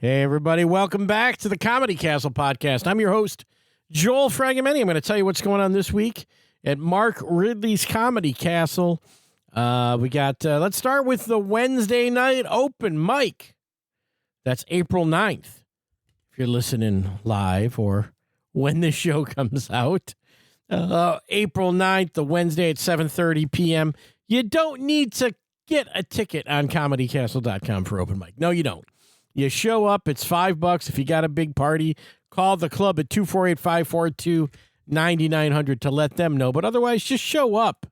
Hey, everybody. Welcome back to the Comedy Castle podcast. I'm your host, Joel Fragomeni. I'm going to tell you what's going on this week at Mark Ridley's Comedy Castle. Let's start with the Wednesday night open mic. That's April 9th. If you're listening live or when this show comes out. April 9th, the Wednesday at 7:30 p.m. You don't need to get a ticket on comedycastle.com for open mic. No, you don't. You show up. It's $5. If you got a big party, call the club at 248-542-9900 to let them know. But otherwise, just show up.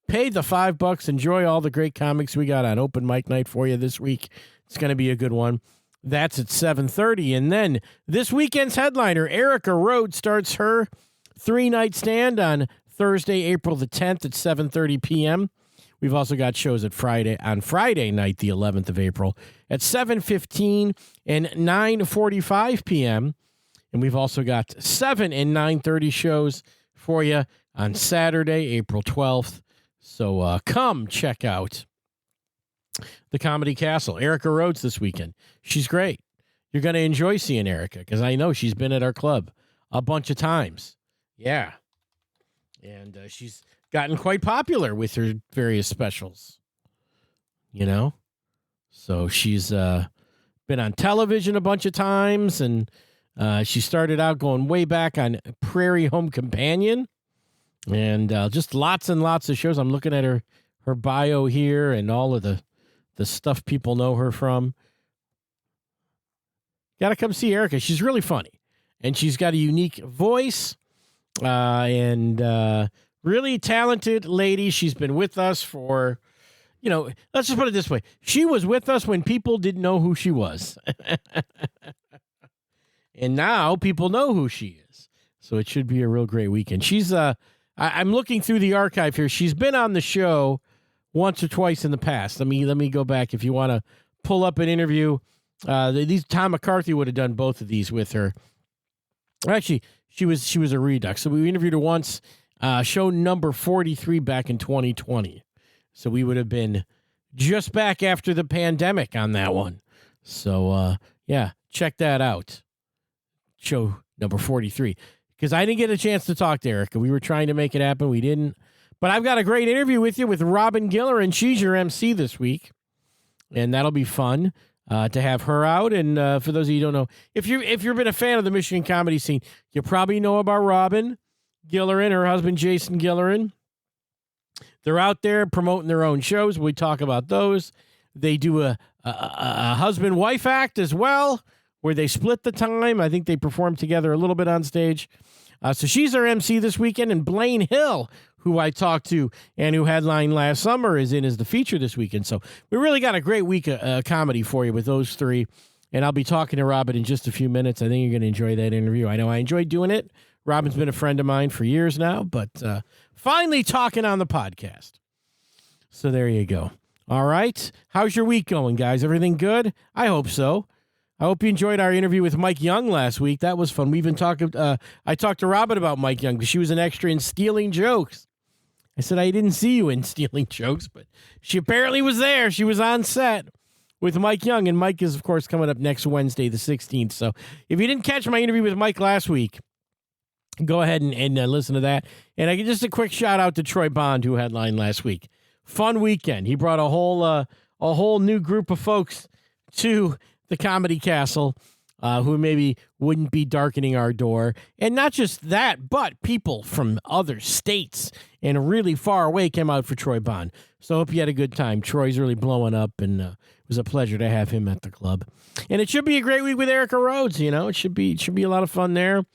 Pay the $5. Enjoy all the great comics we got on open mic night for you this week. It's going to be a good one. That's at 7:30. And then this weekend's headliner, Erica Rhodes, starts her 3-night stand on Thursday, April the 10th at 7:30 p.m. We've also got shows on Friday night, the 11th of April, at 7:15 and 9:45 p.m. And we've also got 7 and 9:30 shows for you on Saturday, April 12th. So come check out the Comedy Castle. Erica Rhodes this weekend. She's great. You're going to enjoy seeing Erica because I know she's been at our club a bunch of times. Yeah. And she's gotten quite popular with her various specials, you know? So she's been on television a bunch of times, and she started out going way back on Prairie Home Companion, and just lots and lots of shows. I'm looking at her bio here and all of the stuff people know her from. Got to come see Erica. She's really funny, and she's got a unique voice. And really talented lady. She's been with us for, let's just put it this way. She was with us when people didn't know who she was. And now people know who she is. So it should be a real great weekend. She's, I'm looking through the archive here. She's been on the show once or twice in the past. Let me go back. If you want to pull up an interview, Tom McCarthy would have done both of these with her. Actually, she was a redux. So we interviewed her once, show number 43 back in 2020. So we would have been just back after the pandemic on that one. So, check that out. Show number 43. Because I didn't get a chance to talk to Erica. We were trying to make it happen. We didn't. But I've got a great interview with you with Robyn Gilleran. She's your MC this week. And that'll be fun. To have her out. And for those of you who don't know, if you've been a fan of the Michigan comedy scene, you probably know about Robyn Gilleran, her husband Jason Gilleran. They're out there promoting their own shows. We talk about those. They do a husband-wife act as well, where they split the time. I think they perform together a little bit on stage. So she's our MC this weekend, and Blaine Hill, who I talked to and who headlined last summer, is in as the feature this weekend. So we really got a great week of comedy for you with those three. And I'll be talking to Robyn in just a few minutes. I think you're going to enjoy that interview. I know I enjoyed doing it. Robyn's been a friend of mine for years now, but finally talking on the podcast. So there you go. All right. How's your week going, guys? Everything good? I hope so. I hope you enjoyed our interview with Mike Young last week. That was fun. We even talked. I talked to Robyn about Mike Young because she was an extra in Stealing Jokes. I said, I didn't see you in Stealing Jokes, but she apparently was there. She was on set with Mike Young, and Mike is, of course, coming up next Wednesday, the 16th. So if you didn't catch my interview with Mike last week, go ahead and listen to that. And just a quick shout-out to Troy Bond, who headlined last week. Fun weekend. He brought a whole new group of folks to the Comedy Castle who maybe wouldn't be darkening our door. And not just that, but people from other states and really far away came out for Troy Bond. So I hope you had a good time. Troy's really blowing up, and it was a pleasure to have him at the club. And it should be a great week with Erica Rhodes. It should be a lot of fun there.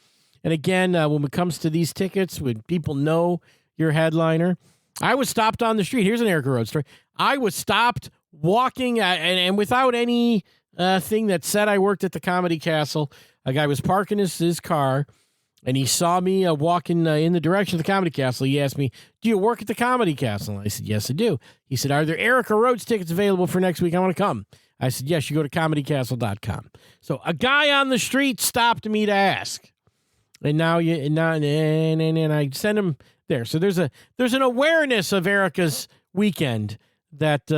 And again, when it comes to these tickets, when people know your headliner, I was stopped on the street. Here's an Erica Rhodes story. I was stopped walking and without any thing that said I worked at the Comedy Castle. A guy was parking his car, and he saw me walking in the direction of the Comedy Castle. He asked me, do you work at the Comedy Castle? And I said, yes, I do. He said, are there Erica Rhodes tickets available for next week? I want to come. I said, yes, you go to comedycastle.com. So a guy on the street stopped me to ask. And now I send him there. So there's an awareness of Erica's weekend that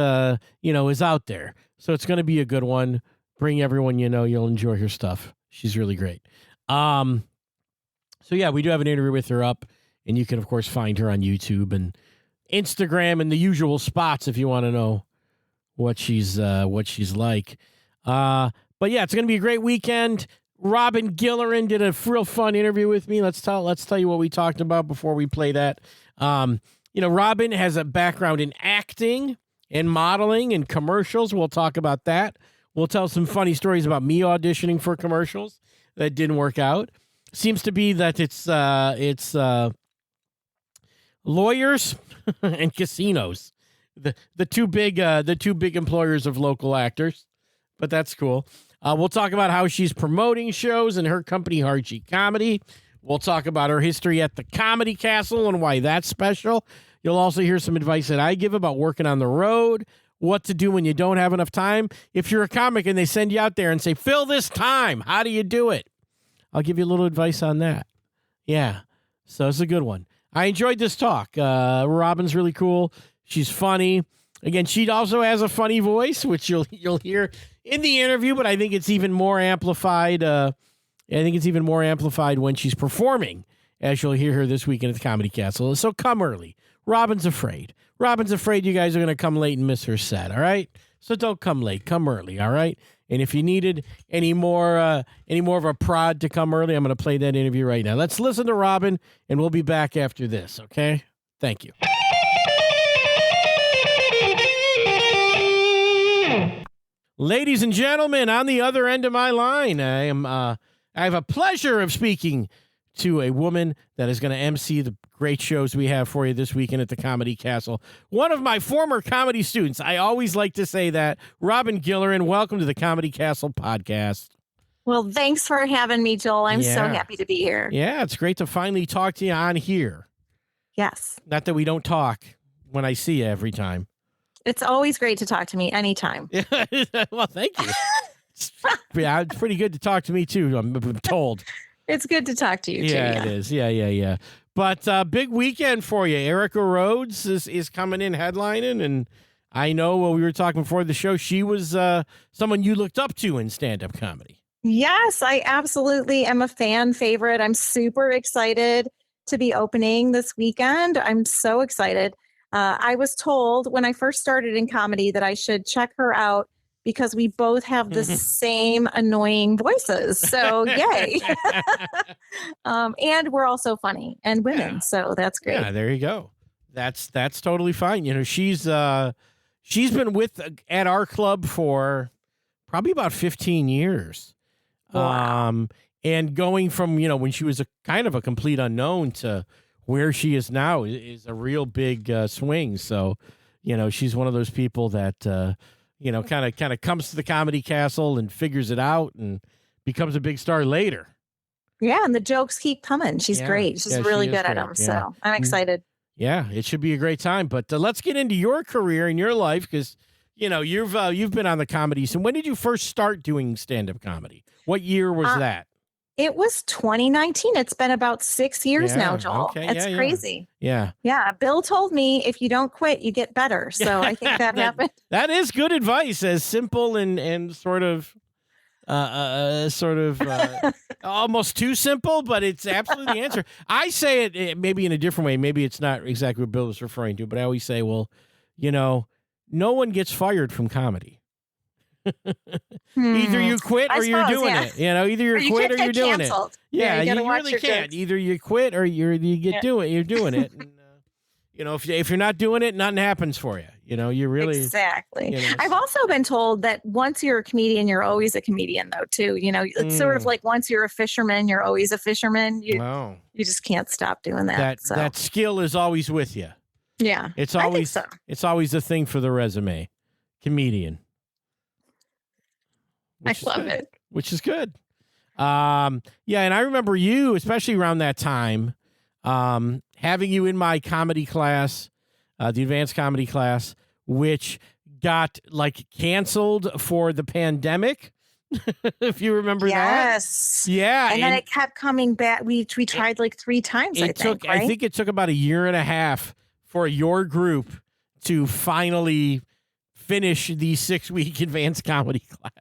is out there. So it's going to be a good one. bring everyone you know. You'll enjoy her stuff. She's really great. So yeah, we do have an interview with her up, and you can of course find her on YouTube and Instagram and the usual spots if you want to know what she's like. But yeah, it's going to be a great weekend. Robyn Gilleran did a real fun interview with me. Let's tell you what we talked about before we play that. Robyn has a background in acting and modeling and commercials. We'll talk about that. We'll tell some funny stories about me auditioning for commercials that didn't work out. Seems to be that it's lawyers and casinos, the two big employers of local actors. But that's cool. We'll talk about how she's promoting shows and her company, Hardgy Comedy. We'll talk about her history at the Comedy Castle and why that's special. You'll also hear some advice that I give about working on the road, what to do when you don't have enough time. If you're a comic and they send you out there and say, fill this time, how do you do it? I'll give you a little advice on that. Yeah, so it's a good one. I enjoyed this talk. Robyn's really cool. She's funny. Again, she also has a funny voice, which you'll hear in the interview, but I think it's even more amplified. When she's performing, as you'll hear her this weekend at the Comedy Castle. So come early. Robyn's afraid. Robyn's afraid you guys are going to come late and miss her set, all right? So don't come late. Come early, all right? And if you needed any more of a prod to come early, I'm going to play that interview right now. Let's listen to Robyn, and we'll be back after this, okay? Thank you. Ladies and gentlemen, on the other end of my line, I have a pleasure of speaking to a woman that is going to MC the great shows we have for you this weekend at the Comedy Castle. One of my former comedy students. I always like to say that. Robyn Gilleran, welcome to the Comedy Castle podcast. Well, thanks for having me, Joel. I'm so happy to be here. Yeah, it's great to finally talk to you on here. Yes. Not that we don't talk when I see you every time. It's always great to talk to me anytime. Well, thank you. It's pretty good to talk to me, too, I'm told. It's good to talk to you, too. Yeah, it is. Yeah. But big weekend for you. Erica Rhodes is coming in headlining, and I know when we were talking before the show, she was someone you looked up to in stand-up comedy. Yes, I absolutely am a fan favorite. I'm super excited to be opening this weekend. I'm so excited. I was told when I first started in comedy that I should check her out because we both have the same annoying voices. So yay. And we're also funny and women. So that's great. Yeah, there you go. That's totally fine. You know, she's been at our club for probably about 15 years. Wow. And going from, when she was a kind of a complete unknown to where she is now is a real big swing. So, she's one of those people that, kind of comes to the Comedy Castle and figures it out and becomes a big star later. Yeah, and the jokes keep coming. She's great. She's really good at them. Yeah. So I'm excited. Yeah, it should be a great time. But let's get into your career and your life because, you've been on the comedy scene. When did you first start doing stand-up comedy? What year was that? It was 2019. It's been about 6 years now, Joel. Okay, it's crazy. Yeah. Yeah. Bill told me if you don't quit, you get better. So I think that happened. That is good advice. As simple and sort of almost too simple, but it's absolutely the answer. I say it maybe in a different way. Maybe it's not exactly what Bill was referring to, but I always say, well, no one gets fired from comedy. Either you quit or you're doing it. Either you quit or you're doing canceled. it. Yeah, you really can't. Jokes. Either you quit or you get doing it. You're doing it. And, if you're not doing it, nothing happens for you. You really exactly. I've also been told that once you're a comedian, you're always a comedian, though. Too. It's sort of like once you're a fisherman, you're always a fisherman. You just can't stop doing that. That skill is always with you. Yeah, it's always it's always a thing for the resume. Comedian. I love it. Which is good. And I remember you, especially around that time, having you in my comedy class, the advanced comedy class, which got canceled for the pandemic. If you remember that. Yes. Yeah. And then it kept coming back. We tried 3 times, I think it took about a year and a half for your group to finally finish the 6-week advanced comedy class.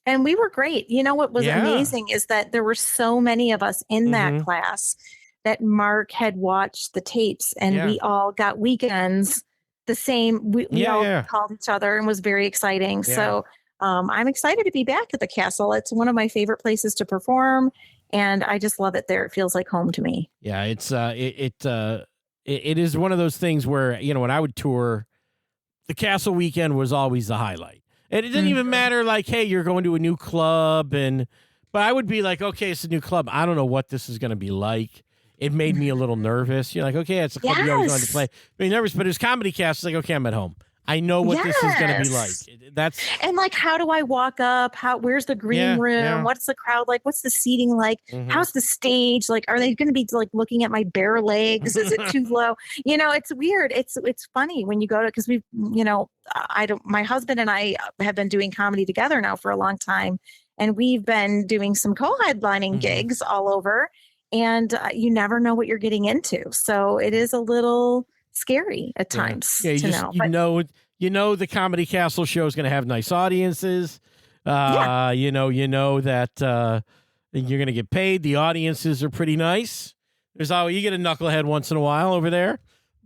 And we were great. You know what was Yeah. amazing is that there were so many of us in that Mhm. class that Mark had watched the tapes, and Yeah. we all got weekends the same. We Yeah, all yeah. called each other and was very exciting. Yeah. So I'm excited to be back at the castle. It's one of my favorite places to perform, and I just love it there. It feels like home to me. Yeah, it is one of those things where, when I would tour, the castle weekend was always the highlight. And it didn't even Mhm. matter like, hey, you're going to a new club, but I would be like, okay, it's a new club. I don't know what this is going to be like. It made me a little nervous. You're like, okay, it's a club you always wanted to play. Yes. Being nervous, but as comedy cast, it's like, okay, I'm at home. I know what this is going to be like. Yes. That's And like, how do I walk up? Where's the green room? yeah. What's the crowd like? What's the seating like? Mhm. How's the stage? Like, are they going to be like looking at my bare legs? Is it too low? It's weird. It's funny when you go to, because I don't, my husband and I have been doing comedy together now for a long time. And we've been doing some co-headlining Mhm. gigs all over. And you never know what you're getting into. So it is a little scary at times Yeah, to know. But the Comedy Castle show is going to have nice audiences. yeah. You know that you're going to get paid. The audiences are pretty nice. You get a knucklehead once in a while over there,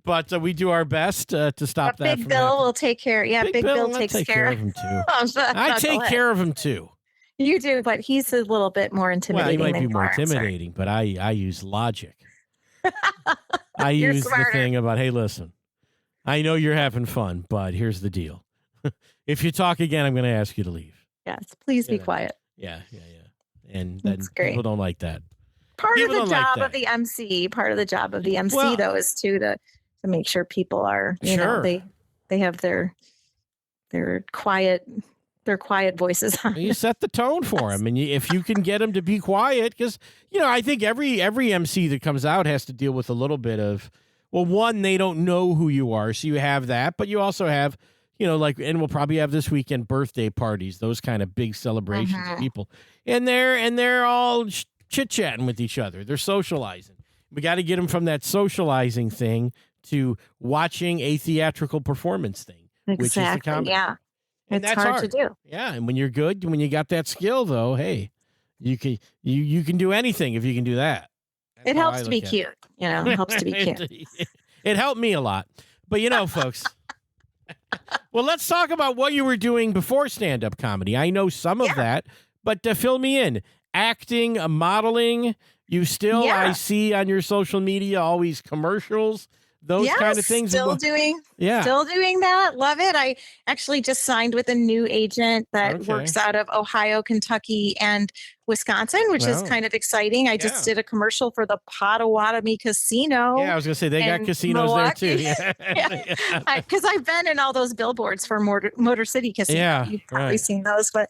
but we do our best to stop that Big from Bill happening. will take care. Yeah, Big Bill I'll takes take care of him too. of the I take knucklehead. care of him too. You do, but he's a little bit more Well, he intimidating might than be more you are, sir. intimidating, but I use logic. I You're use the smarter. thing about, hey, listen, I know you're having fun, but here's the deal. If you talk again, I'm going to ask you to leave. Yes, please be Yeah. quiet. Yeah. And then That's great. people don't like that. Part of People the don't like job that. of the MC, Well- though, is to make sure people are, Sure. they have their quiet voices on. You set the tone for them, and if you can get them to be quiet, because I think every MC that comes out has to deal with a little bit of, well, one, they don't know who you are, so you have that, but you also have, and we'll probably have this weekend birthday parties, those kind of big celebrations of people, and they're all chit chatting with each other, they're socializing. We got to get them from that socializing thing to watching a theatrical performance thing, which is the Exactly. comedy. Yeah. And It's that's hard to do. Yeah, and when you're good, when you got that skill, though, hey, you can do anything if you can do that. That's It how helps I to be look at cute. It helps to be cute. It helped me a lot, but folks. Well, let's talk about what you were doing before stand-up comedy. I know some of that, but fill me in. Acting, modeling. You still, I see on your social media, always commercials. Those kind of things. Still doing Yeah. Still doing that. Love it. I actually just signed with a new agent that works out of Ohio, Kentucky, and Wisconsin, which is kind of exciting. I just did a commercial for the Potawatomi Casino. Yeah, I was going to say, they got in casinos Milwaukee. there too. Because I've been in all those billboards for Motor City Casino. Yeah, You've probably seen those, but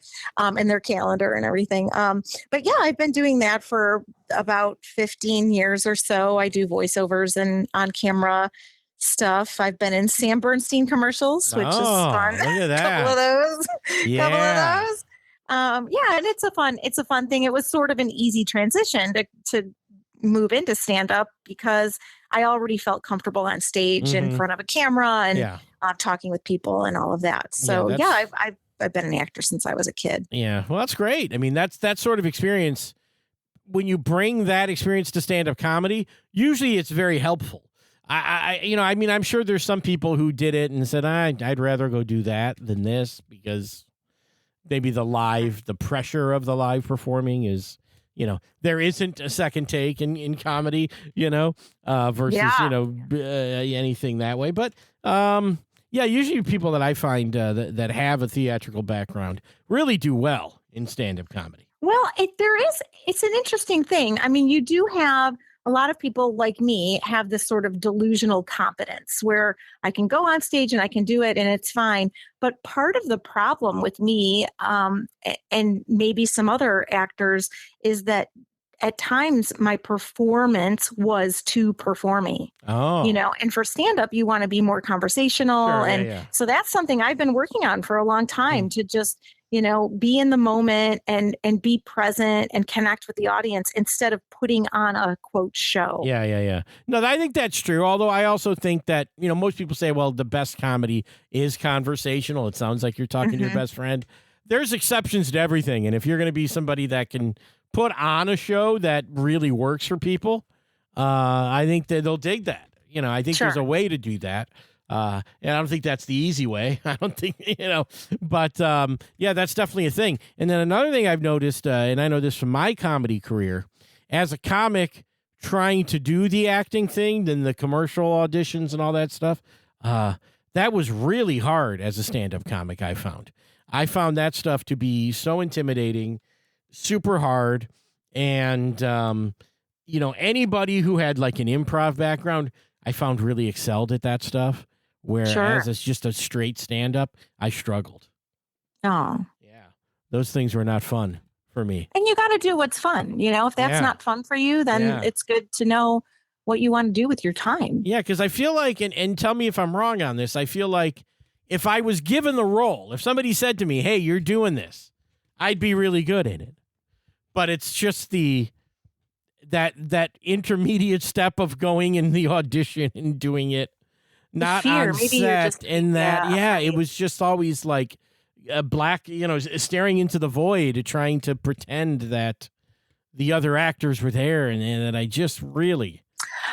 in their calendar and everything. But yeah, I've been doing that for about 15 years or so. I do voiceovers and on camera stuff. I've been in Sam Bernstein commercials, which is fun. Look at that. Couple of those. And it's a fun thing. It was sort of an easy transition to move into stand-up because I already felt comfortable on stage in front of a camera and talking with people and all of that. So I've been an actor since I was a kid. Yeah, well, that's great. I mean, that's that sort of experience. When you bring that experience to stand-up comedy, usually it's very helpful. I'm sure there's some people who did it and said, I'd rather go do that than this because maybe the pressure of the live performing is, there isn't a second take in comedy, versus, anything that way. But, usually people that I find that have a theatrical background really do well in stand-up comedy. Well, it's an interesting thing. I mean, you do have a lot of people like me have this sort of delusional confidence where I can go on stage and I can do it and it's fine. But part of the problem with me and maybe some other actors is that at times my performance was too performy. And for stand-up, you want to be more conversational. So that's something I've been working on for a long time to just be in the moment and be present and connect with the audience instead of putting on a quote show. Yeah. No, I think that's true. Although I also think that, most people say, well, the best comedy is conversational. It sounds like you're talking to your best friend. there's exceptions to everything. And if you're going to be somebody that can put on a show that really works for people, I think that they'll dig that. I think there's a way to do that. And I don't think that's the easy way. I don't think, but yeah, that's definitely a thing. And then another thing I've noticed, and I know this from my comedy career, as a comic trying to do the acting thing, then the commercial auditions and all that stuff, that was really hard as a stand-up comic, I found. I found that stuff to be so intimidating, super hard, and, anybody who had like an improv background, I found really excelled at that stuff, whereas it's just a straight stand-up, I struggled. Oh. Yeah. Those things were not fun for me. And you got to do what's fun. If that's not fun for you, then it's good to know what you want to do with your time. Yeah, because I feel like, and tell me if I'm wrong on this, I feel like if I was given the role, if somebody said to me, hey, you're doing this, I'd be really good in it. But it's just that intermediate step of going in the audition and doing it, not on set, and that, it was just always like a black, staring into the void, trying to pretend that the other actors were there, and that I just really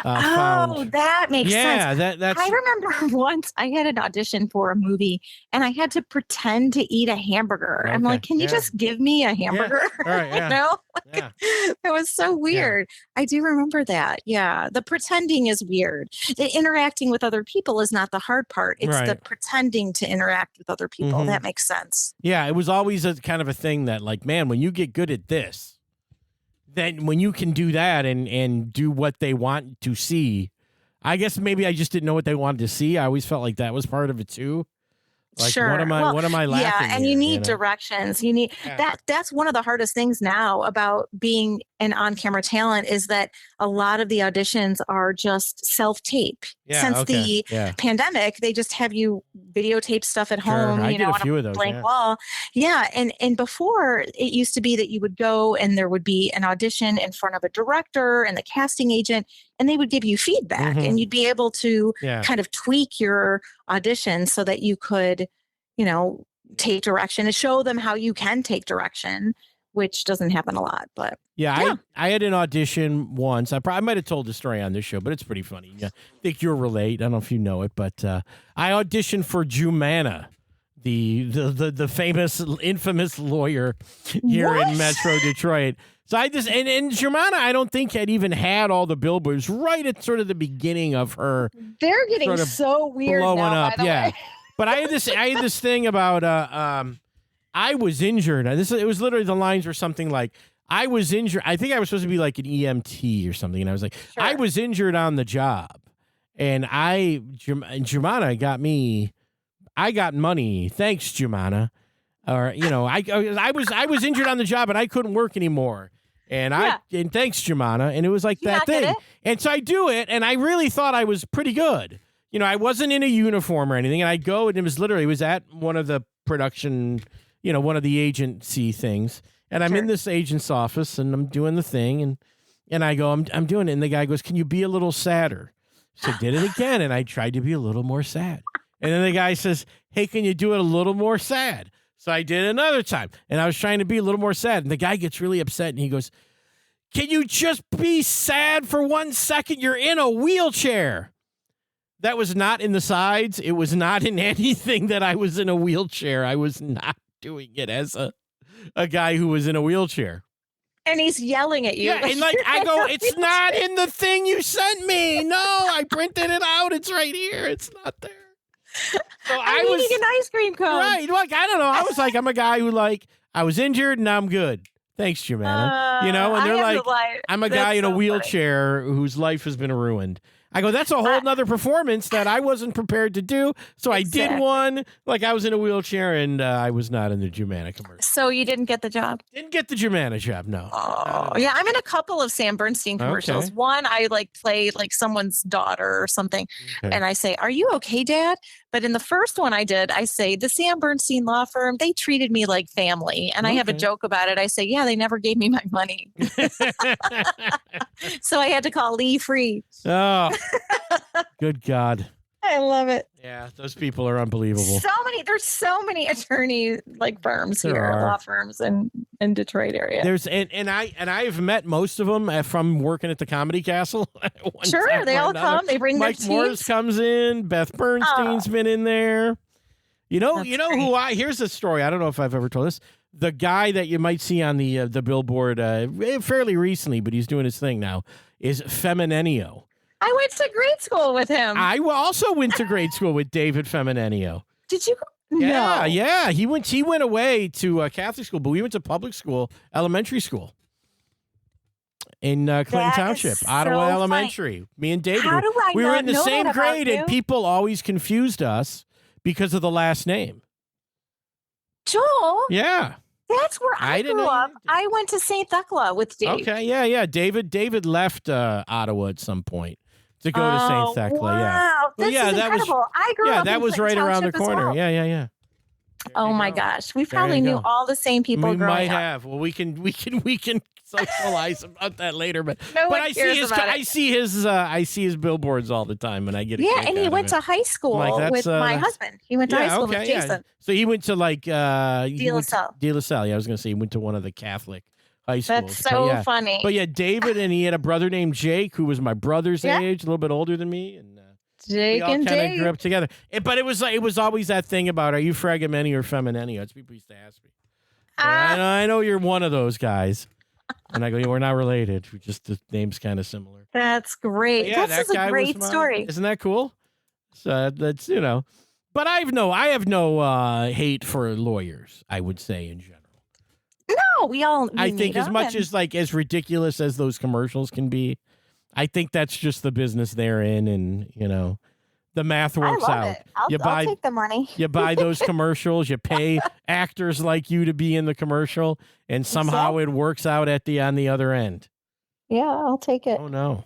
found. That makes sense. Yeah, that's. I remember once I had an audition for a movie, and I had to pretend to eat a hamburger. Okay. I'm like, can you just give me a hamburger? Yeah. All right, It was so weird. I do remember that. Yeah, the pretending is weird. The interacting with other people is not the hard part. It's the pretending to interact with other people. That makes sense. Yeah, it was always a kind of a thing that, like, man, when you get good at this, then when you can do that and do what they want to see, I guess maybe I just didn't know what they wanted to see. I always felt like that was part of it too. Like, what am I lacking? Yeah, and you need directions. You need that's one of the hardest things now about being an on-camera talent, is that a lot of the auditions are just self-tape. Since the pandemic, they just have you videotape stuff at home, I did a few on of those, blank wall. Yeah, and before it used to be that you would go and there would be an audition in front of a director and the casting agent, and they would give you feedback, and you'd be able to kind of tweak your audition so that you could, take direction and show them how you can take direction, which doesn't happen a lot. But I had an audition once. I might have told the story on this show, but it's pretty funny. I think you'll relate. I don't know if you know it, but I auditioned for Jumana, the famous, infamous lawyer here in Metro Detroit. So I just, and Jumana, I don't think had even had all the billboards right at sort of the beginning of her. They're getting sort of so weird blowing now, up. By the way. But I had this thing about I was injured. It was literally, the lines were something like, I was injured. I think I was supposed to be like an EMT or something, and I was like, I was injured on the job, and Jumana got me. I got money. Thanks, Jumana. Or I was injured on the job and I couldn't work anymore. And and thanks, Jumana. And it was like that thing. And so I do it, and I really thought I was pretty good. I wasn't in a uniform or anything, and I go, and it was at one of the production, one of the agency things. And I'm in this agent's office, and I'm doing the thing, and I go, I'm doing it. And the guy goes, can you be a little sadder? So I did it again, and I tried to be a little more sad. And then the guy says, hey, can you do it a little more sad? So I did it another time, and I was trying to be a little more sad. And the guy gets really upset, and he goes, can you just be sad for 1 second? You're in a wheelchair. That was not in the sides. It was not in anything that I was in a wheelchair. I was not doing it as a guy who was in a wheelchair. And he's yelling at you. Yeah, and I go, it's not in the thing you sent me. No, I printed it out. It's right here. It's not there. So I'm eating an ice cream cone. Right. Like, I don't know. I was like, I'm a guy who, like, I was injured and I'm good. Thanks, Jumana. And they're like, I'm a guy in a wheelchair whose life has been ruined. I go, that's a whole nother performance that I wasn't prepared to do. So I did one, like I was in a wheelchair, and I was not in the Jumana commercial. So you didn't get the job? Didn't get the Jumana job, no. Oh, yeah. I'm in a couple of Sam Bernstein commercials. Okay. One, I play someone's daughter or something. Okay. And I say, are you okay, Dad? But in the first one I did, I say, the Sam Bernstein law firm, they treated me like family. And I have a joke about it. I say, yeah, they never gave me my money. So I had to call Lee Free. Oh, good God. I love it. Yeah, those people are unbelievable. There's so many attorney firms There here, are. law firms in Detroit area. There's and I've met most of them from working at the Comedy Castle. Sure, they all come. They bring Mike their Morris teams. comes in. Beth Bernstein's been in there. You know That's who here's a story. I don't know if I've ever told this. The guy that you might see on the billboard fairly recently, but he's doing his thing now, is Feminenio. I went to grade school with him. I also went to grade school with David Feminenio. Did you? Yeah, No. yeah. He went away to Catholic school, but we went to public school, elementary school in Clinton That Township, is Ottawa so Elementary. Me and David. How do I we were not in the know same that about grade, you? and people always confused us because of the last name. Joel, Yeah. that's where I I didn't grew know you up. did. I went to St. Thecla with Dave. Okay. Yeah. David left Ottawa at some point to go to St. Thecla. Yeah. Wow, Well, this yeah, is that was- incredible. I grew Yeah, up. that in was right Clinton around the Township as corner. well. Yeah. There Oh you my go. gosh, we There probably you knew go. all the same people We growing might up. have. Well, we can socialize about that later, but No one I cares see his about it. I see his billboards all the time, and I get a Yeah, kick and out he of went it. to high school Like, that's, with my that's- husband. He went to high school with Jason. So he went to De La Salle. De La Salle. Yeah, I was going to say he went to one of the Catholic high schools. That's But so yeah. funny. But yeah, David, and he had a brother named Jake who was my brother's Yeah. age, a little bit older than me, and we Jake all and kind of Dave. grew up together. But it was always that thing about, are you Fragomeni or Feminenio? That's people used to ask me. And I know you're one of those guys. And I go, yeah, we're not related. We just, the name's kind of similar. That's great. But yeah, This is guy a was great story. Isn't that cool? So that's, but I have no hate for lawyers, I would say, in general. No, we I think meet as up much and- as ridiculous as those commercials can be, I think that's just the business they're in, and the math works I love out. it. I'll take the money. You buy those commercials, you pay actors like you to be in the commercial, and somehow it works out on the other end. Yeah, I'll take it. Oh no.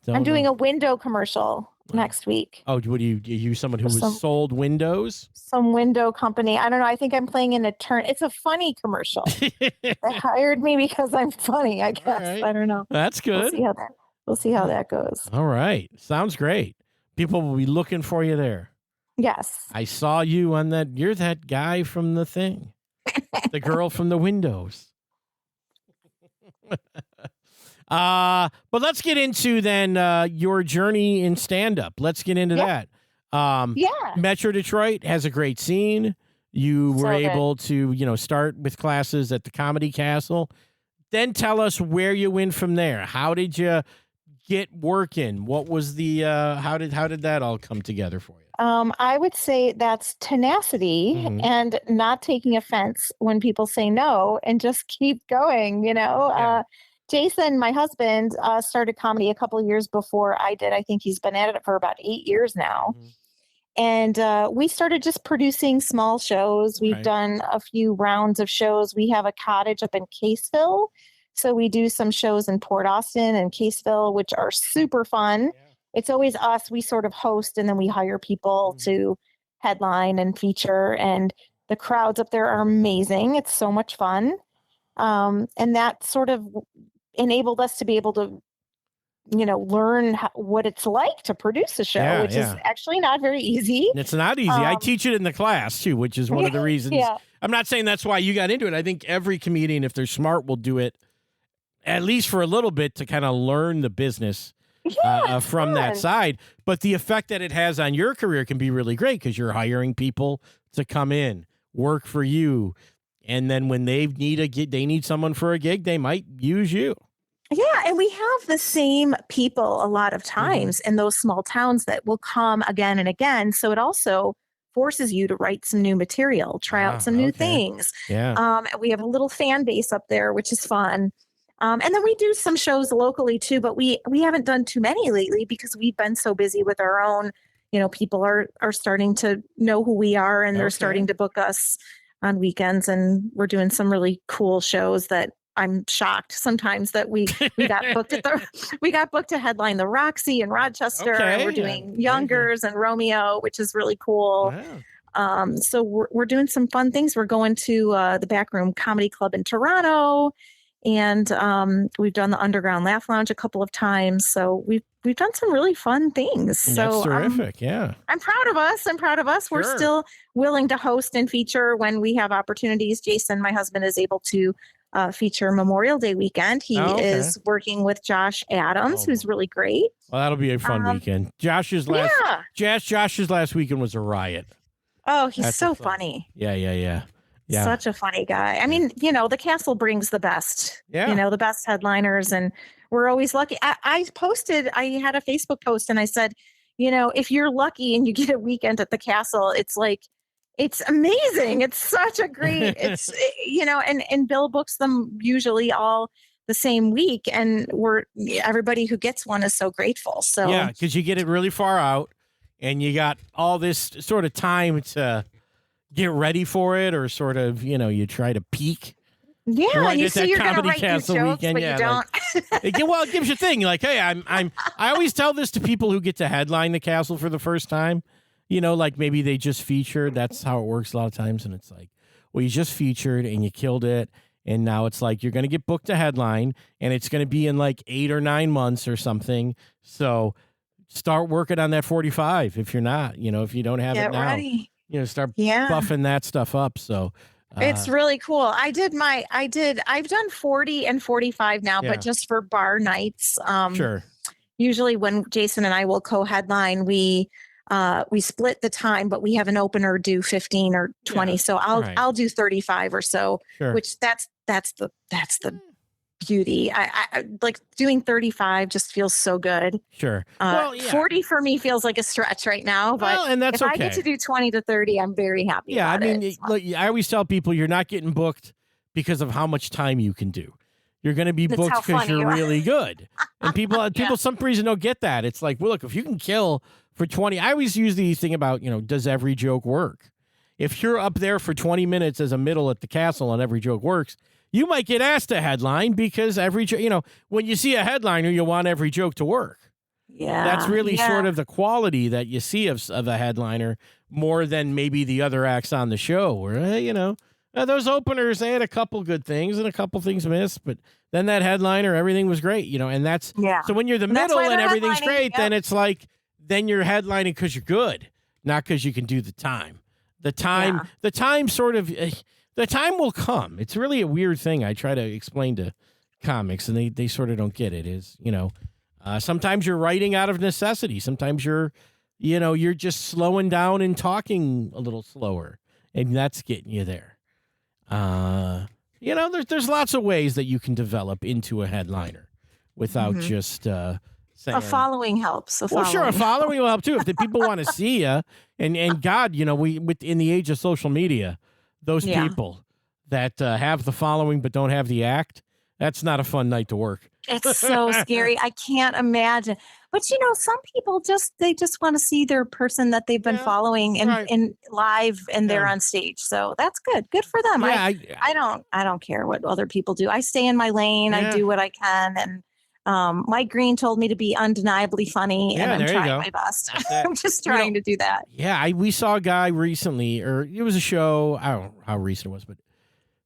I'm doing a window commercial next week. Oh, what do you someone who was sold windows? Some window company. I don't know. I think I'm playing an attorney. It's a funny commercial. They hired me because I'm funny, I guess. right. I don't know. That's good. We'll see how that goes. All right. Sounds great. People will be looking for you there. Yes. I saw you on that. You're that guy from the thing. The girl from the windows. But let's get into then your journey in stand-up. Let's get into that. Yeah. Metro Detroit has a great scene. You were So good. able to, start with classes at the Comedy Castle. Then tell us where you went from there. How did you get working? What was the how did that all come together for you? I would say that's tenacity Mhm. and not taking offense when people say no and just keep going, Yeah. Jason, my husband, started comedy a couple of years before I did. I think he's been at it for about 8 years now. Mhm. And we started just producing small shows. We've Right. done a few rounds of shows. We have a cottage up in Caseville. So we do some shows in Port Austin and Caseville, which are super fun. Yeah. It's always us. We sort of host and then we hire people Mhm. to headline and feature. And the crowds up there are amazing. It's so much fun. And that sort of enabled us to be able to learn what it's like to produce a show, Yeah, which is yeah. actually not very easy. It's not easy. I teach it in the class too, which is one of the reasons. Yeah. I'm not saying that's why you got into it. I think every comedian, if they're smart, will do it at least for a little bit to kind of learn the business Yeah, it's from that fun. side. But the effect that it has on your career can be really great because you're hiring people to come in, work for you, and then when they need someone for a gig, they might use you. Yeah, and we have the same people a lot of Mm-hmm. times in those small towns that will come again and again. So it also forces you to write some new material, try out some new okay. things. Yeah. We have a little fan base up there, which is fun. And then we do some shows locally too, but we haven't done too many lately because we've been so busy with our own. People are starting to know who we are, and they're Okay. starting to book us on weekends, and we're doing some really cool shows that I'm shocked sometimes that we got booked we got booked to headline the Roxy in Rochester, Okay, and we're yeah, doing very Youngers and Romeo, which is really cool. Wow. So we're doing some fun things. We're going to the Backroom Comedy Club in Toronto, And we've done the Underground Laugh Lounge a couple of times. So we've done some really fun things. That's So terrific. Yeah. I'm proud of us. I'm proud of us. We're Sure. still willing to host and feature when we have opportunities. Jason, my husband, is able to feature Memorial Day weekend. He Oh, okay. is working with Josh Adams, Oh, who's boy. really great. Well, that'll be a fun weekend. Josh's last weekend was a riot. Oh, he's That's so a fun- funny. Yeah. Such a funny guy. I mean, the Castle brings the best, Yeah. the best headliners, and we're always lucky. I had a Facebook post and I said, if you're lucky and you get a weekend at the Castle, it's amazing. It's such a great, and Bill books them usually all the same week. And everybody who gets one is so grateful. So Yeah, because you get it really far out and you got all this sort of time to get ready for it, or sort of, you try to peak. Yeah, Right you at see, that you're going to Comedy write your Castle jokes, weekend, but yeah, you don't. Well, it gives you a thing. Like, hey, I always tell this to people who get to headline the Castle for the first time. Like maybe they just featured. That's how it works a lot of times. And it's like, well, you just featured and you killed it. And now it's like you're going to get booked to headline, and it's going to be in like 8 or 9 months or something. So start working on that 45 if you're not, if you don't have Get it now. ready. Start Yeah. buffing that stuff up. So It's really cool. I've done 40 and 45 now, Yeah. but just for bar nights. Sure. Usually when Jason and I will co-headline, we split the time, but we have an opener do 15 or 20. Yeah, So I'll do 35 or so, Sure. which that's the beauty. I like doing 35 just feels so good. Sure. 40 for me feels like a stretch right now, but and that's if okay. I get to do 20 to 30, I'm very happy. Yeah, about it. look, I always tell people you're not getting booked because of how much time you can do. You're going to be That's booked how because funny you're you are. really good. And people, some reason don't get that. It's like, well, look, if you can kill for 20, I always use the thing about, does every joke work? If you're up there for 20 minutes as a middle at the Castle and every joke works, you might get asked to headline because every joke, when you see a headliner, you want every joke to work. Yeah. That's really sort of the quality that you see of a headliner more than maybe the other acts on the show where, those openers, they had a couple good things and a couple things missed, but then that headliner, everything was great, and that's, so when you're the middle and everything's great, then it's like, then you're headlining because you're good, not because you can do the time. The time will come. It's really a weird thing. I try to explain to comics and they sort of don't get it is, sometimes you're writing out of necessity. Sometimes you're just slowing down and talking a little slower, and that's getting you there. There's lots of ways that you can develop into a headliner without just saying. A following helps. Sure, a following will help too. If the people want to see you, and God, in the age of social media, those people that have the following but don't have the act, that's not a fun night to work. It's so scary. I can't imagine. But some people just want to see their person that they've been following in live and they're on stage. So that's good. Good for them. Yeah, I don't care what other people do. I stay in my lane. Yeah. I do what I can. And Mike Green told me to be undeniably funny, and I'm trying my best. I'm just trying to do that. Yeah, we saw a guy recently, or it was a show. I don't know how recent it was, but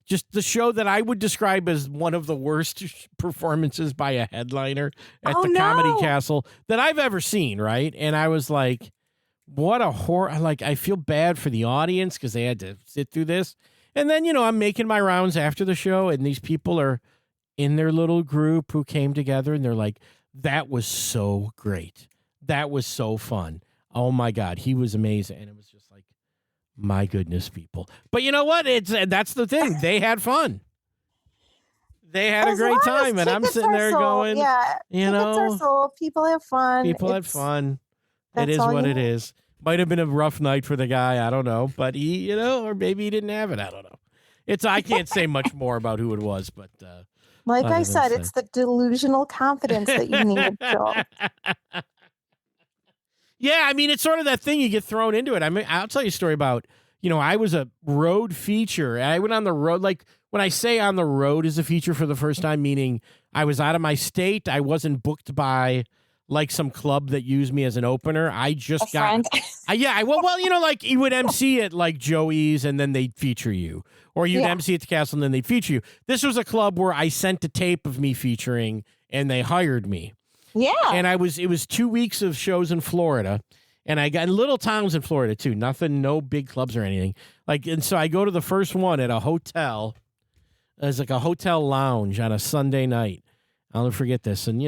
just the show that I would describe as one of the worst performances by a headliner at the Comedy Castle that I've ever seen, right? And I was like, what a horror. Like, I feel bad for the audience because they had to sit through this. And then, I'm making my rounds after the show, and these people are in their little group who came together, and they're like, that was so great. That was so fun. Oh, my God. He was amazing. And it was just like, my goodness, people. But you know what? That's the thing. They had fun. They had a great time, and I'm sitting there going, tickets are sold. People have fun. People had fun. It is what it is. Might have been a rough night for the guy. I don't know, but he, or maybe he didn't have it. I don't know. I can't say much more about who it was, but like I said, it's the delusional confidence that you need, Joel. Yeah, I mean, it's sort of that thing you get thrown into it. I mean, I'll tell you a story about, I was a road feature. And I went on the road. Like, when I say on the road as a feature for the first time, meaning I was out of my state. I wasn't booked by, like some club that used me as an opener. I A just friend. well, like you would MC at like Joey's and then they'd feature you, or you'd Yeah. MC at the Castle and then they'd feature you. This was a club where I sent a tape of me featuring and they hired me. Yeah. And it was 2 weeks of shows in Florida, and I got in little towns in Florida too. Nothing, no big clubs or anything. And so I go to the first one at a hotel. It's like a hotel lounge on a Sunday night. I'll never forget this. And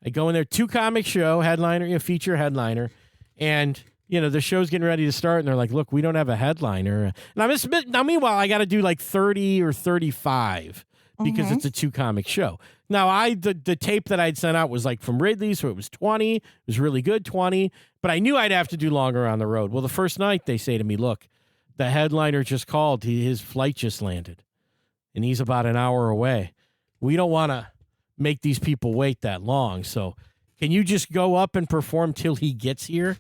I go in there, 2-comic show, headliner, feature headliner, and the show's getting ready to start, and they're like, "Look, we don't have a headliner." Now, meanwhile, I got to do like 30 or 35 because it's a 2-comic show. Now, the tape that I'd sent out was like from Ridley, so it was 20. It was really good, 20. But I knew I'd have to do longer on the road. Well, the first night they say to me, "Look, the headliner just called. His flight just landed, and he's about an hour away. We don't want to make these people wait that long. So can you just go up and perform till he gets here?"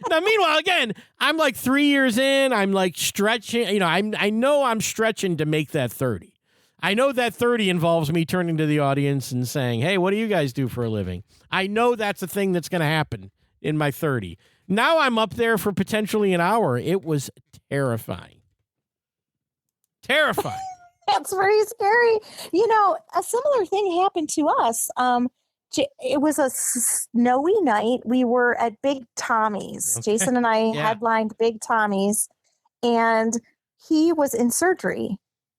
Now, meanwhile, again, I'm like 3 years in. I'm like stretching. I know I'm stretching to make that 30. I know that 30 involves me turning to the audience and saying, "Hey, what do you guys do for a living?" I know that's a thing that's going to happen in my 30. Now I'm up there for potentially an hour. It was terrifying. Terrifying. That's very scary. A similar thing happened to us. It was a snowy night. We were at Big Tommy's. Okay. Jason and I Yeah. headlined Big Tommy's, and he was in surgery.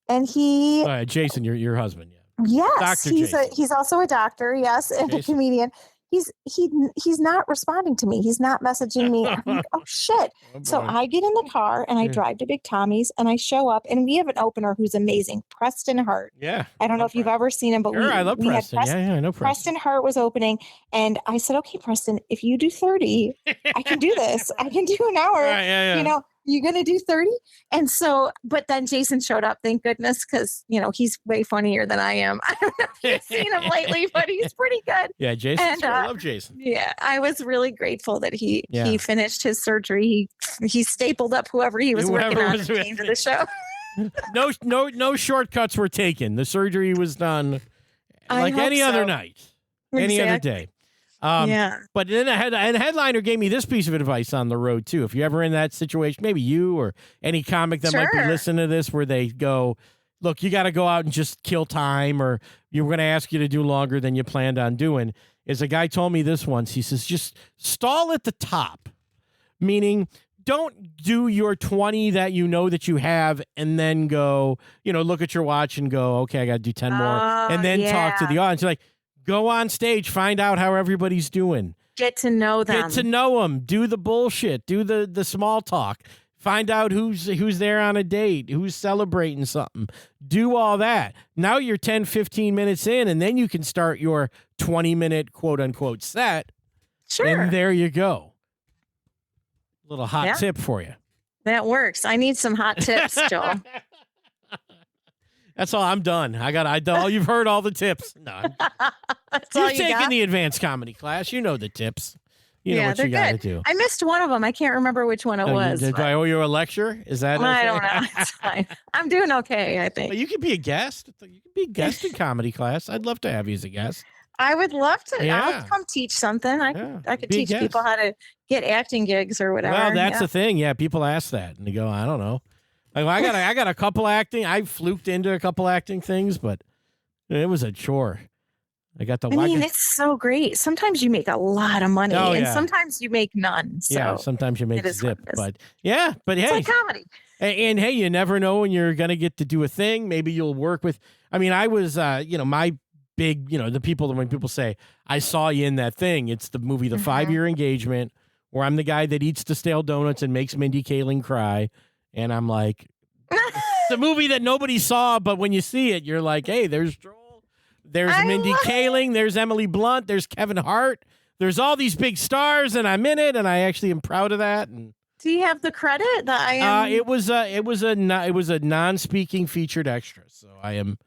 And he, Jason, your husband, yeah. yes, Dr. Jason. he's also a doctor, yes, and a Jason. comedian. He's not responding to me. He's not messaging me. I'm like, oh shit. So I get in the car and I drive to Big Tommy's and I show up, and we have an opener who's amazing, Preston Hart. Yeah. I don't know if you've ever seen him, but Sure, I love we had Preston. Yeah, I know Preston. Preston Hart was opening, and I said, "Okay, Preston, if you do 30, I can do this. I can do an hour. Right, yeah. You're going to do 30?" And so, but then Jason showed up, thank goodness, because, he's way funnier than I am. I don't know if you've seen him lately, but he's pretty good. Yeah, Jason. And, I love Jason. Yeah, I was really grateful that he Yeah. finished his surgery. He stapled up whoever he was Whoever working on was and with came to the show. No shortcuts were taken. The surgery was done I like hope any other so. night, any other Exactly. day. Yeah. But then a headliner gave me this piece of advice on the road too. If you're ever in that situation, maybe you or any comic that might be Sure. listening to this, where they go, "Look, you got to go out and just kill time," or "You're going to ask you to do longer than you planned on doing." Is a guy told me this once. He says, "Just stall at the top," meaning don't do your 20 that you know that you have and then go, look at your watch and go, "Okay, I got to do 10 more," and then talk to the audience. You're like, go on stage, find out how everybody's doing. Get to know them. Get to know them. Do the bullshit. Do the small talk. Find out who's there on a date, who's celebrating something. Do all that. Now you're 10, 15 minutes in, and then you can start your 20-minute quote-unquote set. Sure. And there you go. Little hot tip for you. That works. I need some hot tips, Joel. That's all. I'm done. You've heard all the tips. No, That's all you've you taken got? the advanced comedy class. You know the tips. You know what they're you got to good. do. I missed one of them. I can't remember which one it was. Did but I owe you a lecture? Is that? I don't know. It's fine. I'm doing okay, I But think. you could be a guest. You could be a guest in comedy class. I'd love to have you as a guest. I would love to. Yeah. I'll come teach something. Yeah, I could be a teach guest. people how to get acting gigs or whatever. Well, that's yeah. the thing. Yeah, people ask that and they go, "I don't know." Like, I got a couple acting. I fluked into a couple acting things, but it was a chore. I got the. I mean, it's so great. Sometimes you make a lot of money, Oh, and yeah. sometimes you make none. So yeah, sometimes you make it is what zip, it is. but it's hey, like comedy. and hey, you never know when you're gonna get to do a thing. Maybe you'll work with. I mean, I was, my big, the people when people say I saw you in that thing, it's the movie The 5-Year Engagement, where I'm the guy that eats the stale donuts and makes Mindy Kaling cry, and I'm like, it's a movie that nobody saw, but when you see it, you're like, hey, there's Joel, there's I Mindy love Kaling, there's Emily Blunt, there's Kevin Hart, there's all these big stars, and I'm in it, and I actually am proud of that. And Do you have the credit that I am? it was a non-speaking featured extra, so I am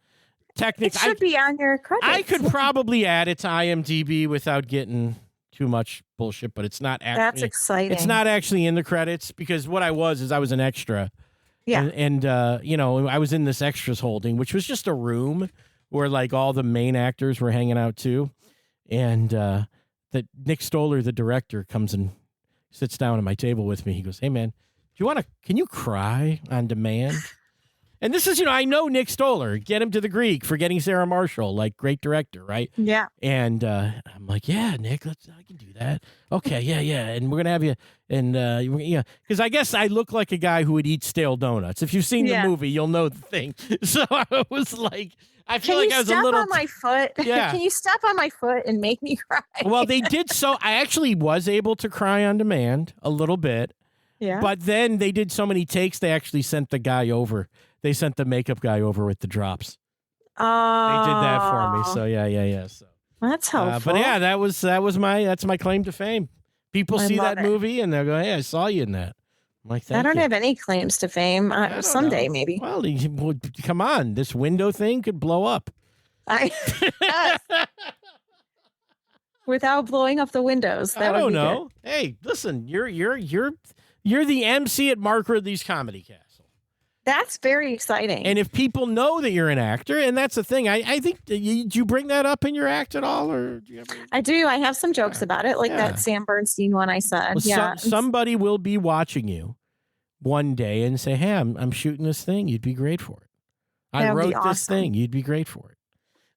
it technically. should be on your credits. I could probably add it to IMDb without getting too much bullshit, but it's not actually. That's exciting. It's not actually in the credits because what I was an extra. Yeah. And I was in this extras holding, which was just a room where like all the main actors were hanging out too. And that Nick Stoller, the director, comes and sits down at my table with me. He goes, "Hey man, can you cry on demand?" And this is, I know Nick Stoller, Get Him to the Greek, Forgetting Sarah Marshall, like great director, right? Yeah. And I'm like, yeah, Nick, I can do that. Okay, yeah. And we're going to have you, and because I guess I look like a guy who would eat stale donuts. If you've seen the movie, you'll know the thing. So I was like, I feel like I was a little. Can you step on my foot? Yeah. Can you step on my foot and make me cry? Well, they did so. I actually was able to cry on demand a little bit. Yeah. But then they did so many takes, they actually sent the guy over. They sent the makeup guy over with the drops. Oh. They did that for me. So yeah. So that's helpful. But yeah, that's my claim to fame. People see that movie and they'll go, "Hey, I saw you in that." I'm like, "Thank you." I don't have any claims to fame. Someday, maybe. Well, come on. This window thing could blow up. Yes. Without blowing up the windows. I don't know. Good. Hey, listen, you're the MC at Mark Ridley's Comedy Castle. That's very exciting. And if people know that you're an actor, and that's the thing, I think, do you bring that up in your act at all? Or do you ever... I do. I have some jokes about it, like that Sam Bernstein one I said. Well, somebody will be watching you one day and say, "Hey, I'm shooting this thing. You'd be great for it. I wrote this thing. You'd be great for it."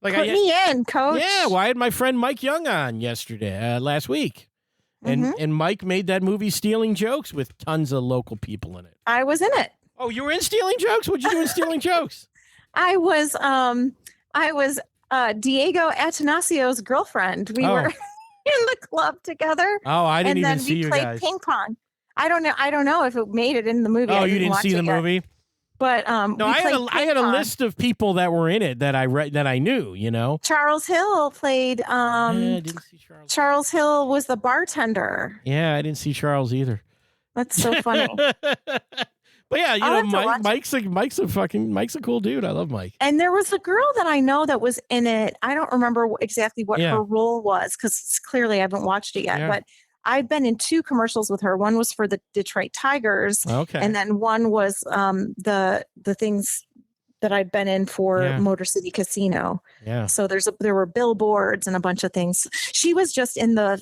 Like Put me in, coach. Yeah, well, I had my friend Mike Young on last week. And Mike made that movie Stealing Jokes with tons of local people in it. I was in it. Oh, you were in Stealing Jokes? What'd you do in Stealing Jokes? I was Diego Atanasio's girlfriend. We were in the club together. Oh, I didn't even see you guys. And then we played ping pong. I don't know if it made it in the movie. Oh, you didn't see the movie? But no, I had a list of people that were in it that I knew, Charles Hill played I didn't see Charles. Charles Hill was the bartender. Yeah, I didn't see Charles either. That's so funny. But yeah, Mike's a cool dude. I love Mike. And there was a girl that I know that was in it. I don't remember exactly what her role was because clearly I haven't watched it yet. Yeah. But I've been in 2 commercials with her. One was for the Detroit Tigers. Okay. And then one was the things that I've been in for Motor City Casino. Yeah. So there were billboards and a bunch of things. She was just in the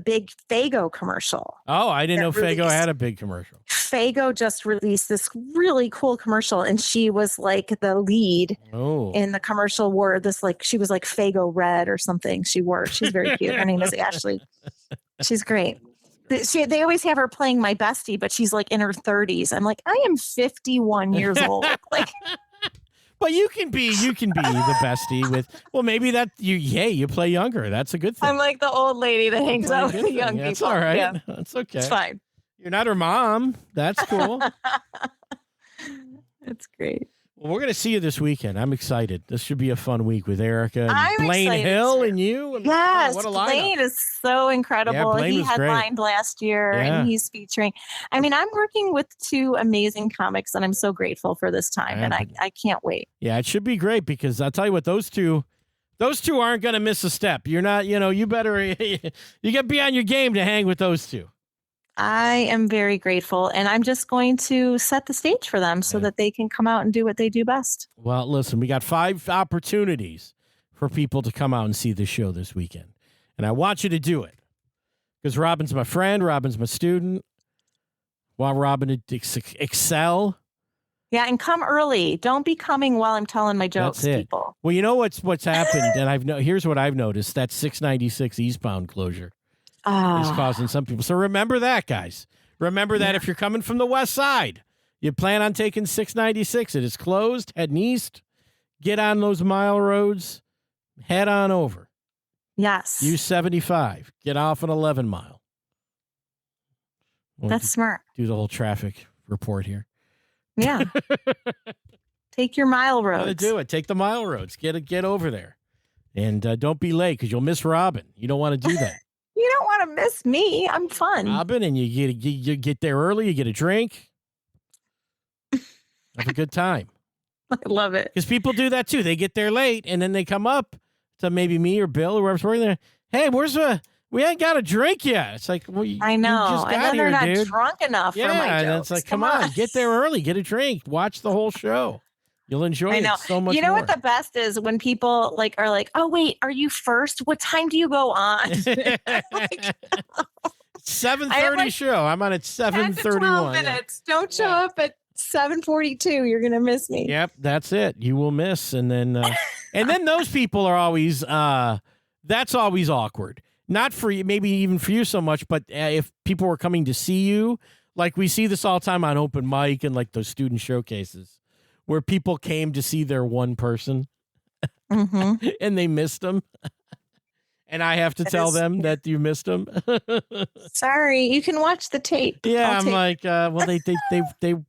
big Faygo commercial. Oh, I didn't know Faygo had a big commercial. Faygo just released this really cool commercial, and she was like the lead in the commercial. Wore this she was like Faygo red or something. She's very cute. Her name is Ashley. She's great. They always have her playing my bestie, but she's like in her 30s. I'm like, I am 51 years old. But you can be the bestie with. Well, maybe that you play younger. That's a good thing. I'm like the old lady that hangs out with the young people. That's all right. Yeah. That's okay. It's fine. You're not her mom. That's cool. That's great. Well, we're going to see you this weekend. I'm excited. This should be a fun week with Erica and Blaine Hill and you. And, yes, what a Blaine is so incredible. Yeah, he headlined last year and he's featuring. I mean, I'm working with 2 amazing comics and I'm so grateful for this time. And I can't wait. Yeah, it should be great because I'll tell you what, those two aren't going to miss a step. You're not, you better, you got to be on your game to hang with those 2. I am very grateful, and I'm just going to set the stage for them so that they can come out and do what they do best. Well, listen, we got 5 opportunities for people to come out and see this show this weekend, and I want you to do it because Robyn's my friend, Robyn's my student. Want Robyn to excel. Yeah, and come early. Don't be coming while I'm telling my jokes, people. Well, you know what's happened, and here's what I've noticed: that 696 eastbound closure. Is causing some people. So remember that, guys. Remember that if you're coming from the west side, you plan on taking 696. It is closed, heading east. Get on those mile roads. Head on over. Yes. Use 75. Get off an 11 mile. That's smart. Do the whole traffic report here. Yeah. Take your mile roads. Gotta do it. Take the mile roads. Get over there. And don't be late because you'll miss Robyn. You don't want to do that. You don't want to miss me. I'm fun. Robyn, and you get there early. You get a drink. Have a good time. I love it. Because people do that too. They get there late, and then they come up to maybe me or Bill or whoever's working there. Hey, we ain't got a drink yet. It's like, well, I know. You just got and then they're here, not dude. drunk enough for my jokes. And it's like, come on, get there early, get a drink, watch the whole show. You'll enjoy I know. it so much You know more. what the best is when people are like, oh wait, are you first? What time do you go on? 7:30 show. I'm on at 7:31. Minutes. Don't show up at 7:42. You're gonna miss me. Yep, that's it. You will miss, and then those people are always that's always awkward. Not for you, maybe even for you so much, but if people were coming to see you, like we see this all the time on open mic and like those student showcases, where people came to see their one person, and they missed them. And I have to tell them that you missed them. Sorry, you can watch the tape. Yeah, I'm like, well,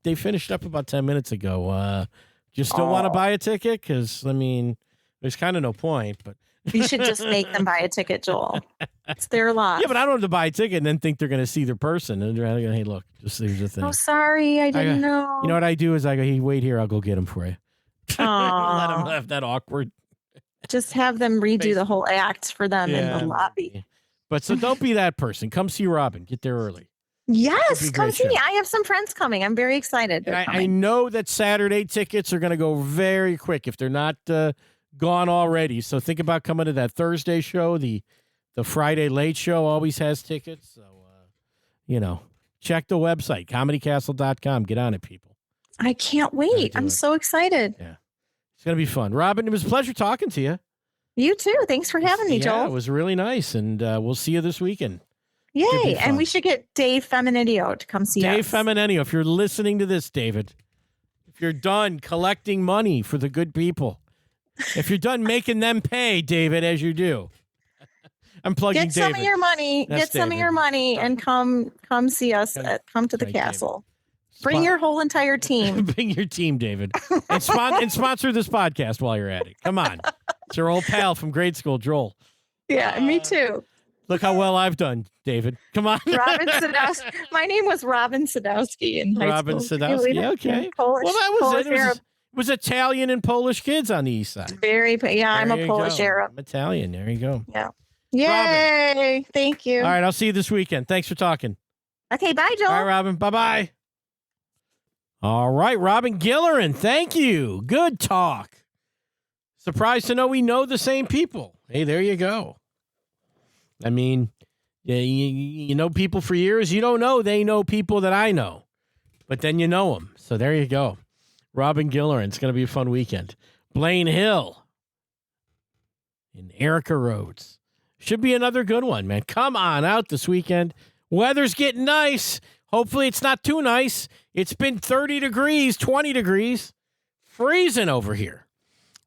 they finished up about 10 minutes ago. You still want to buy a ticket? Because I mean, there's kind of no point. But you should just make them buy a ticket, Joel. It's their loss. Yeah, but I don't have to buy a ticket and then think they're going to see their person. And they're like, hey, look, just here's the thing. Oh, sorry, I didn't know. You know what I do is I go, hey, wait here, I'll go get them for you. Let them have that awkward. Just have them redo the whole act for them in the lobby. But so don't be that person. Come see Robyn. Get there early. Yes, come see me. I have some friends coming. I'm very excited. And I know that Saturday tickets are going to go very quick if they're not gone already. So think about coming to that Thursday show. The Friday late show always has tickets. So, check the website, comedycastle.com. Get on it, people. I can't wait. I'm so excited. Yeah. It's going to be fun. Robyn, it was a pleasure talking to you. You too. Thanks for having me, Joel. Yeah, it was really nice. And we'll see you this weekend. Yay. And we should get Dave Feminitio to come see us. Dave Feminitio, if you're listening to this, David, if you're done collecting money for the good people, if you're done making them pay, David, as you do. I'm plugging David. Get some of your money. That's get some of your money and come see us. Come to the castle. Bring your whole entire team. Bring your team, David. And sponsor this podcast while you're at it. Come on. It's your old pal from grade school, Joel. Yeah, me too. Look how well I've done, David. Come on. Robyn Sadowski. My name was Robyn Sadowski in high school. Robyn Sadowski. Okay. Polish, well, that was it. Arab. It was Italian and Polish kids on the east side. I'm a Polish Arab. I'm Italian. There you go. Yeah. Yay. Robyn. Thank you. All right. I'll see you this weekend. Thanks for talking. Okay. Bye, Joel. All right, Robyn. Bye-bye. All right, Robyn Gilleran, thank you. Good talk. Surprised to know we know the same people. Hey, there you go. I mean, you know people for years. You don't know they know people that I know. But then you know them. So there you go. Robyn Gilleran. It's going to be a fun weekend. Blaine Hill and Erica Rhodes. Should be another good one, man. Come on out this weekend. Weather's getting nice. Hopefully it's not too nice. It's been 30 degrees, 20 degrees. Freezing over here.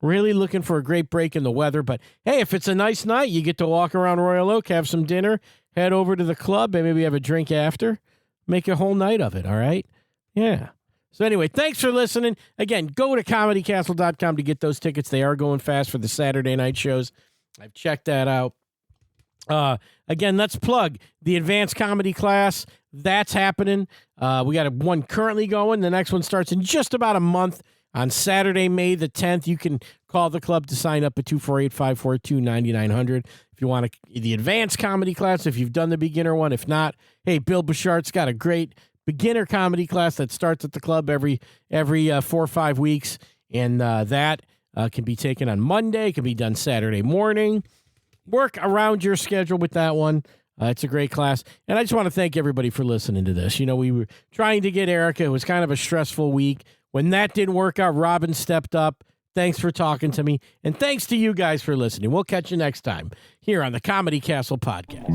Really looking for a great break in the weather. But, hey, if it's a nice night, you get to walk around Royal Oak, have some dinner, head over to the club, and maybe have a drink after. Make a whole night of it, all right? Yeah. So, anyway, thanks for listening. Again, go to comedycastle.com to get those tickets. They are going fast for the Saturday night shows. I've checked that out. Again, let's plug the advanced comedy class. That's happening. We got one currently going. The next one starts in just about a month on Saturday, May the 10th. You can call the club to sign up at 248-542-9900 if you want the advanced comedy class, if you've done the beginner one. If not, hey, Bill Bouchard's got a great beginner comedy class that starts at the club every 4 or 5 weeks. And that can be taken on Monday, can be done Saturday morning. Work around your schedule with that one. It's a great class. And I just want to thank everybody for listening to this. You know, we were trying to get Erica. It was kind of a stressful week. When that didn't work out, Robyn stepped up. Thanks for talking to me. And thanks to you guys for listening. We'll catch you next time here on the Comedy Castle podcast.